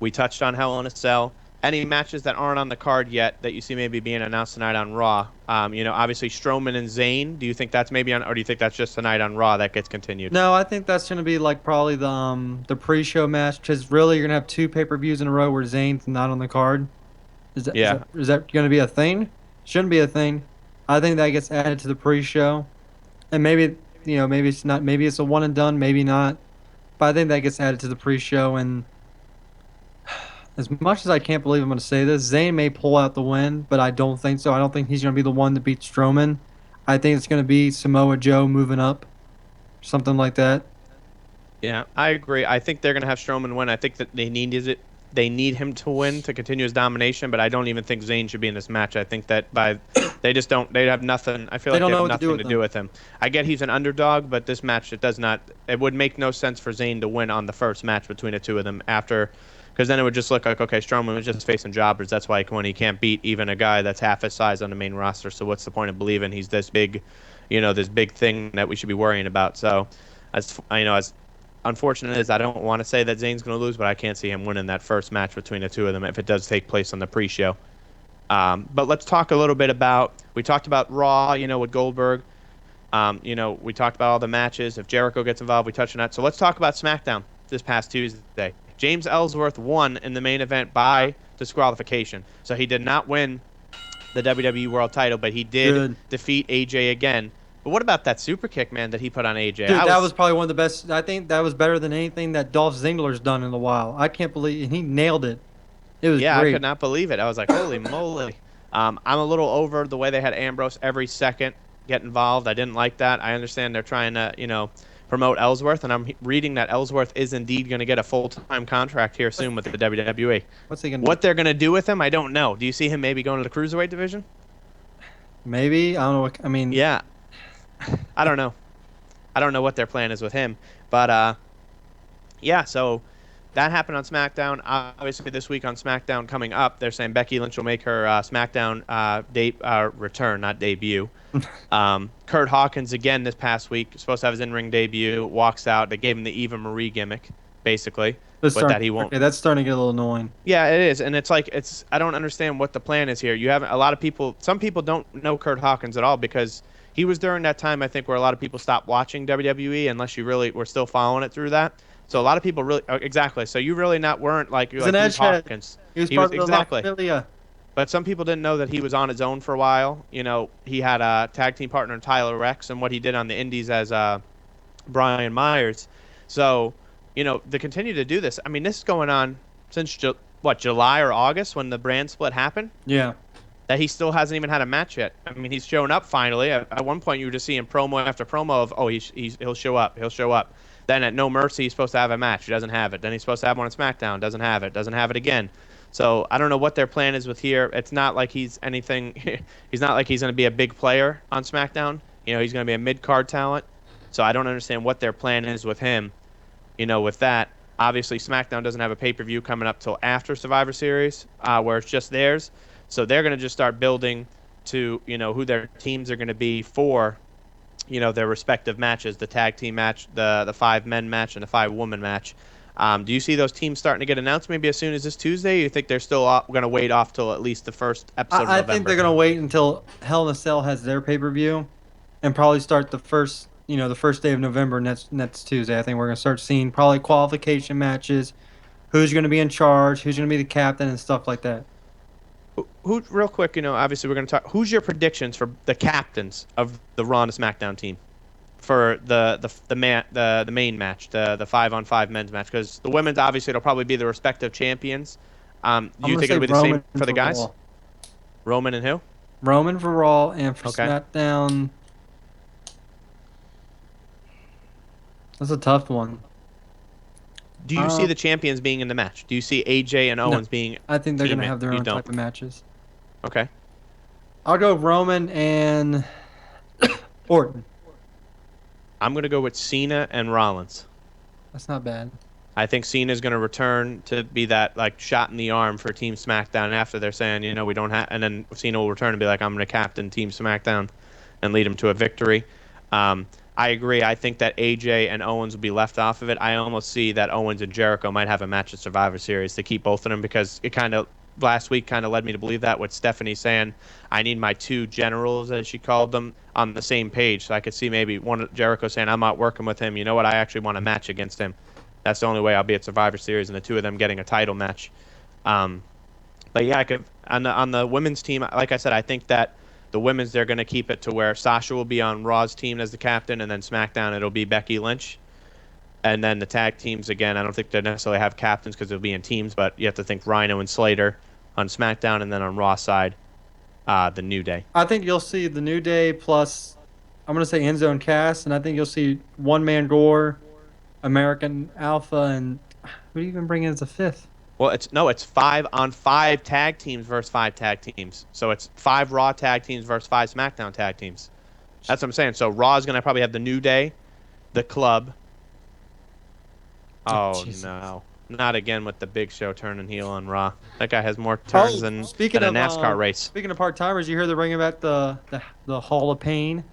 We touched on Hell in a Cell. Any matches that aren't on the card yet that you see maybe being announced tonight on Raw? Obviously Strowman and Zayn. Do you think that's maybe on, or do you think that's just tonight on Raw that gets continued? No, I think that's going to be like probably the pre-show match, because really you're going to have 2 pay-per-views in a row where Zayn's not on the card. Is that going to be a thing? Shouldn't be a thing. I think that gets added to the pre-show, and maybe it's not. Maybe it's a one and done. Maybe not. But I think that gets added to the pre-show. And as much as I can't believe I'm going to say this, Zayn may pull out the win, but I don't think so. I don't think he's going to be the one to beat Strowman. I think it's going to be Samoa Joe moving up, something like that. Yeah, I agree. I think they're going to have Strowman win. I think that they need him to win to continue his domination, but I don't even think Zayn should be in this match. I think that they just don't they have nothing. I feel They like don't they know have what to do nothing with to do them. with him. I get he's an underdog, but this match it would make no sense for Zayn to win on the first match between the two of them after, because then it would just look like, okay, Strowman was just facing jobbers. That's why when he can't beat even a guy that's half his size on the main roster. So what's the point of believing he's this big, this big thing that we should be worrying about? So as unfortunate as I don't want to say that Zayn's going to lose, but I can't see him winning that first match between the two of them if it does take place on the pre-show. But let's talk a little bit we talked about Raw, with Goldberg. We talked about all the matches. If Jericho gets involved, we touched on that. So let's talk about SmackDown this past Tuesday. James Ellsworth won in the main event by disqualification. So he did not win the WWE World title, but he did Good. defeat AJ again. But what about that super kick, man, that he put on AJ? Dude, that was probably one of the best. I think that was better than anything that Dolph Ziggler's done in a while. I can't believe, and he nailed it. It was Yeah, I great. could not believe it. I was like, holy moly. I'm a little over the way they had Ambrose every second get involved. I didn't like that. I understand they're trying to, promote Ellsworth, and I'm reading that Ellsworth is indeed going to get a full-time contract here soon with the WWE. What's he gonna What do? they're going to do with him, I don't know. Do you see him maybe going to the Cruiserweight division? Maybe, I don't know. I mean, Yeah. I don't know. I don't know what their plan is with him. But, yeah, so that happened on SmackDown. Obviously, this week on SmackDown coming up, they're saying Becky Lynch will make her SmackDown return, not debut. Kurt Hawkins, again, this past week, supposed to have his in-ring debut, walks out. They gave him the Eva Marie gimmick, basically, but that he won't. Okay, that's starting to get a little annoying. Yeah, it is, and I don't understand what the plan is here. You have a lot of people. Some people don't know Kurt Hawkins at all because he was during that time, I think, where a lot of people stopped watching WWE unless you really were still following it through that. So a lot of people really exactly. So you really weren't like you're He's like an who's edgehead. Hawkins. He was part of the exactly. La Familia. But some people didn't know that he was on his own for a while. He had a tag team partner, Tyler Rex, and what he did on the Indies as Brian Myers. So, to continue to do this, I mean, this is going on since July or August when the brand split happened. Yeah. That he still hasn't even had a match yet. I mean, he's shown up finally. At one point, you were just seeing promo after promo of, oh, he'll show up, he'll show up. Then at No Mercy, he's supposed to have a match. He doesn't have it. Then he's supposed to have one on SmackDown. Doesn't have it. Doesn't have it again. So I don't know what their plan is with here. It's not like he's anything. He's not like he's going to be a big player on SmackDown. He's going to be a mid-card talent. So I don't understand what their plan is with him. With that, obviously SmackDown doesn't have a pay-per-view coming up till after Survivor Series, where it's just theirs. So they're going to just start building to who their teams are going to be for their respective matches, the tag team match, the 5-men match, and the 5-woman match. Do you see those teams starting to get announced maybe as soon as this Tuesday? Or you think they're still going to wait off till at least the first episode of I November? think they're gonna wait until Hell in a Cell has their pay-per-view, and probably start the first day of November next Tuesday. I think we're gonna start seeing probably qualification matches, who's gonna be in charge, who's gonna be the captain, and stuff like that. Who real quick, obviously we're going to talk. Who's your predictions for the captains of the Raw and SmackDown team for the main match, the 5-on-5 men's match? Because the women's obviously it'll probably be the respective champions. Do you think it'll be the same for the guys? Raw. Roman and who? Roman for Raw, and for Okay. SmackDown. That's a tough one. Do you see the champions being in the match? Do you see AJ and Owens being? I think they're gonna have their You own don't. type of matches. Okay. I'll go Roman and Orton. I'm going to go with Cena and Rollins. That's not bad. I think Cena's going to return to be that shot in the arm for Team SmackDown after they're saying, we don't have, and then Cena will return and be like, I'm going to captain Team SmackDown and lead them to a victory. I agree. I think that AJ and Owens will be left off of it. I almost see that Owens and Jericho might have a match at Survivor Series to keep both of them because it last week kind of led me to believe that with Stephanie saying, I need my 2 generals, as she called them, on the same page. So I could see maybe Jericho saying, I'm not working with him. You know what? I actually want a match against him. That's the only way I'll be at Survivor Series, and the 2 of them getting a title match. But yeah, I could on the women's team, like I said, I think that the women's, they're going to keep it to where Sasha will be on Raw's team as the captain, and then SmackDown, it'll be Becky Lynch. And then the tag teams, again, I don't think they necessarily have captains because they'll be in teams, but you have to think Rhino and Slater on SmackDown, and then on Raw side, the New Day. I think you'll see the New Day plus, I'm going to say Enzo and Cass, and I think you'll see One Man Gore, American Alpha, and who do you even bring in as a fifth? Well, it's 5-on-5 tag teams versus 5 tag teams. So it's 5 Raw tag teams versus 5 SmackDown tag teams. That's what I'm saying. So Raw is gonna probably have the New Day, the Club. Oh Jesus. no, not again with the Big Show turning heel on Raw. That guy has more turns than a NASCAR race. Speaking of part timers, you hear they're bringing back the Hall of Pain.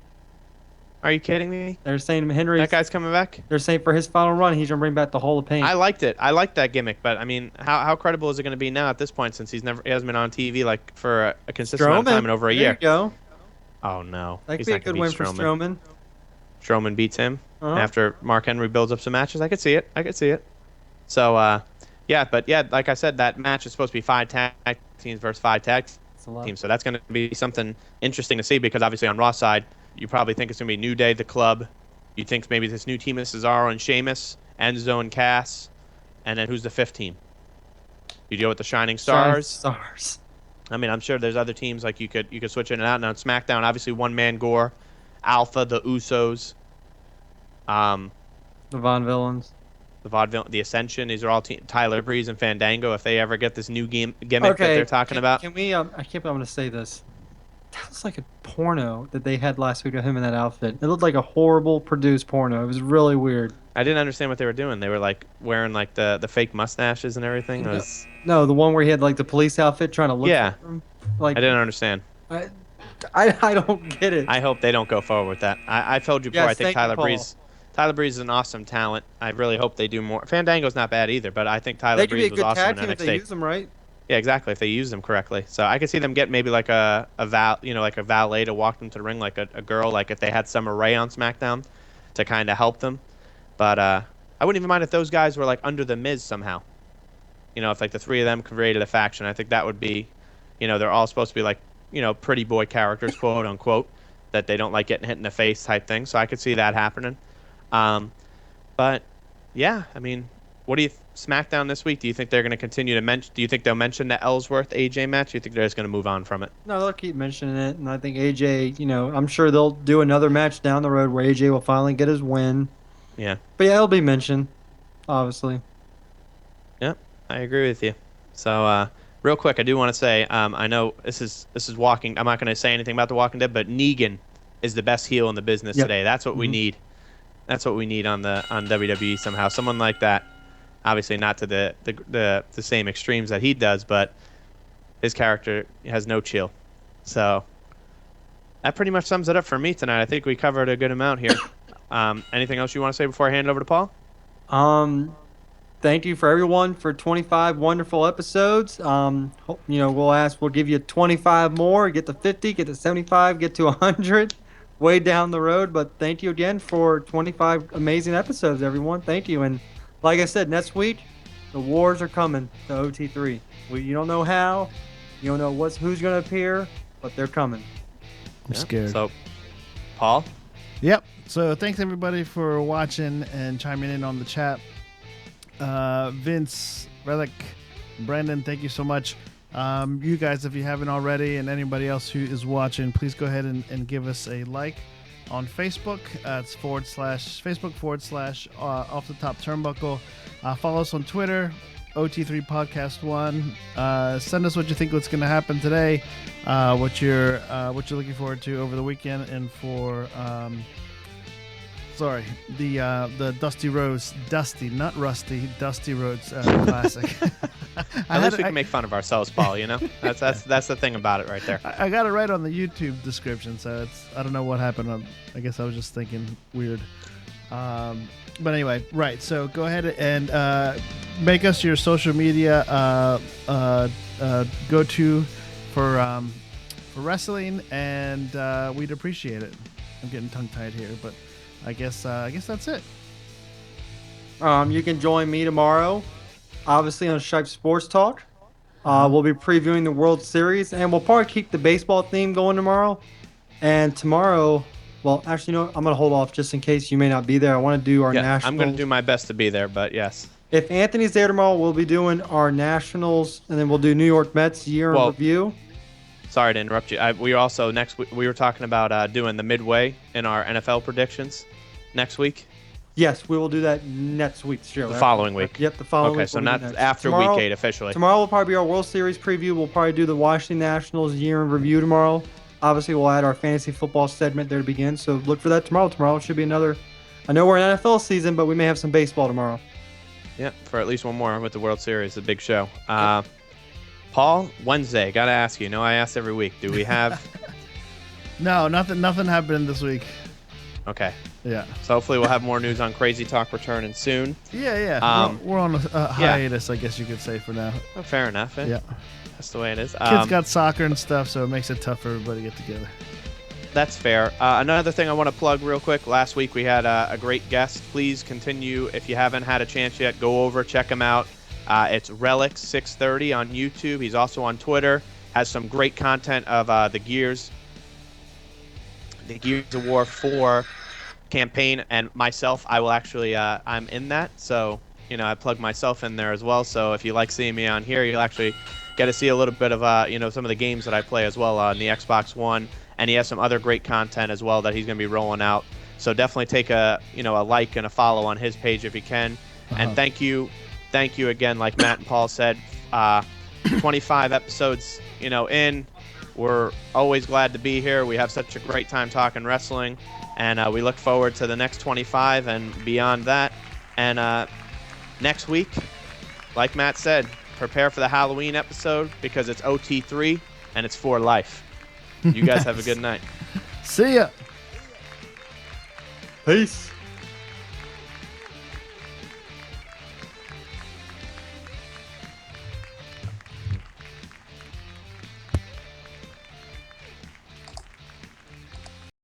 Are you kidding me? They're saying Henry. That guy's coming back? They're saying for his final run, he's gonna bring back the Hall of Pain. I liked it. I liked that gimmick, but I mean, how credible is it going to be now at this point since he hasn't been on TV like for a consistent amount of time in over a year? There you go. Oh no, That could he's be a not good gonna win beat for Strowman. Strowman beats him Uh-huh. after Mark Henry builds up some matches. I could see it. So, yeah, like I said, that match is supposed to be 5 tag teams versus 5 tag That's a lot. teams. So that's going to be something interesting to see because obviously on Raw side, you probably think it's going to be New Day, the Club. You think maybe this new team is Cesaro and Sheamus, Enzo and Cass, and then who's the 5th team? You deal with the Shining Stars. Stars. I mean, I'm sure there's other teams like you could switch in and out. Now on SmackDown, obviously one man Gore, Alpha, the Usos, The Von Villains. the Vaudeville, the Ascension. These are all Tyler Breeze and Fandango. If they ever get this new gimmick that they're talking about, Can we? I can't believe I'm gonna say this. That was like a porno that they had last week of him in that outfit. It looked like a horrible produced porno. It was really weird. I didn't understand what they were doing. They were like wearing like the fake mustaches and everything. It was, No, the one where he had like the police outfit trying to look Yeah. for him. Like I didn't understand. I don't get it. I hope they don't go forward with that. I told you before. Yes, I think thank you, Tyler Breeze is an awesome talent. I really hope they do more. Fandango's not bad either, but I think Tyler They could be a Breeze was good awesome tag in team if NXT. they use them right. Yeah, exactly. If they use them correctly, so I could see them get maybe like a like a valet to walk them to the ring, like a girl, like if they had Summer Rae on SmackDown to kind of help them. But I wouldn't even mind if those guys were like under the Miz somehow. You know, if like the 3 of them created a faction, I think that would be, you know, they're all supposed to be like, you know, pretty boy characters, quote unquote, that they don't like getting hit in the face type thing. So I could see that happening. But yeah, I mean, what do you SmackDown this week? Do you think they're going to continue to mention? Do you think they'll mention the Ellsworth AJ match? Or do you think they're just going to move on from it? No, they'll keep mentioning it, and I think AJ. You know, I'm sure they'll do another match down the road where AJ will finally get his win. Yeah. But yeah, it'll be mentioned, obviously. Yep, I agree with you. So, real quick, I do want to say, I know this is Walking. I'm not going to say anything about The Walking Dead, but Negan is the best heel in the business Yep. today. That's what we need. That's what we need on WWE somehow. Someone like that. Obviously, not to the same extremes that he does, but his character has no chill. So that pretty much sums it up for me tonight. I think we covered a good amount here. Anything else you want to say before I hand it over to Paul? Thank you for everyone for 25 wonderful episodes. You know, we'll give you 25 more, get to 50, get to 75, get to 100, way down the road. But thank you again for 25 amazing episodes, everyone. Thank you. And like I said, next week, the wars are coming to OT3. You don't know how, you don't know who's going to appear, but they're coming. I'm scared. So, Paul? Yep. So thanks everybody for watching and chiming in on the chat. Vince, Relic, Brandon, thank you so much. You guys, if you haven't already, and anybody else who is watching, please go ahead and give us a like on Facebook. It's Facebook / Off the Top Turnbuckle. Follow us on Twitter, OT3 Podcast 1. Send us what you think what's going to happen today, what you're looking forward to over the weekend, and for the Dusty Rhodes, not Rusty, Dusty Rhodes Classic. At least we can make fun of ourselves, Paul. You know, that's the thing about it right there. I got it right on the YouTube description, so I don't know what happened. I guess I was just thinking weird. But anyway, right. So go ahead and make us your social media go-to for wrestling, and we'd appreciate it. I'm getting tongue-tied here, but I guess that's it. You can join me tomorrow, obviously on Stripe Sports Talk. We'll be previewing the World Series, and we'll probably keep the baseball theme going tomorrow. And tomorrow, well, actually, no, I'm going to hold off just in case you may not be there. I want to do our nationals. I'm going to do my best to be there, but yes. If Anthony's there tomorrow, we'll be doing our nationals, and then we'll do New York Mets year in review. Sorry to interrupt you. We also next week we were talking about doing the midway in our NFL predictions next week. Yes, we will do that next week's show. The following week. Yep, the following Okay, week. so we'll do not next. after Tomorrow- week 8 officially. Tomorrow will probably be our World Series preview. We'll probably do the Washington Nationals year in review tomorrow. Obviously, we'll add our fantasy football segment there to begin. So look for that tomorrow. Tomorrow should be another. I know we're in NFL season, but we may have some baseball tomorrow. Yeah, for at least one more with the World Series, the big show. Paul, Wednesday, gotta ask you. No, I ask every week. Do we have? No, nothing happened this week. Okay, Yeah. so hopefully we'll have more news on Crazy Talk returning soon. Yeah. We're on a hiatus, I guess you could say, for now. Oh, fair enough. Yeah. That's the way it is. Kids got soccer and stuff, so it makes it tough for everybody to get together. That's fair. Another thing I want to plug real quick. Last week we had a great guest. Please continue. If you haven't had a chance yet, go over, check him out. It's Relic630 on YouTube. He's also on Twitter. Has some great content of the Gears of War 4 campaign, and myself. I will actually, I'm in that, so I plug myself in there as well. So if you like seeing me on here, you'll actually get to see a little bit of some of the games that I play as well on the Xbox One. And he has some other great content as well that he's going to be rolling out. So definitely take a like and a follow on his page if you can. And thank you again, like Matt and Paul said, 25 episodes, in. We're always glad to be here. We have such a great time talking wrestling, and we look forward to the next 25 and beyond that. And next week, like Matt said, prepare for the Halloween episode because it's OT3 and it's for life. You guys have a good night. See ya. Peace.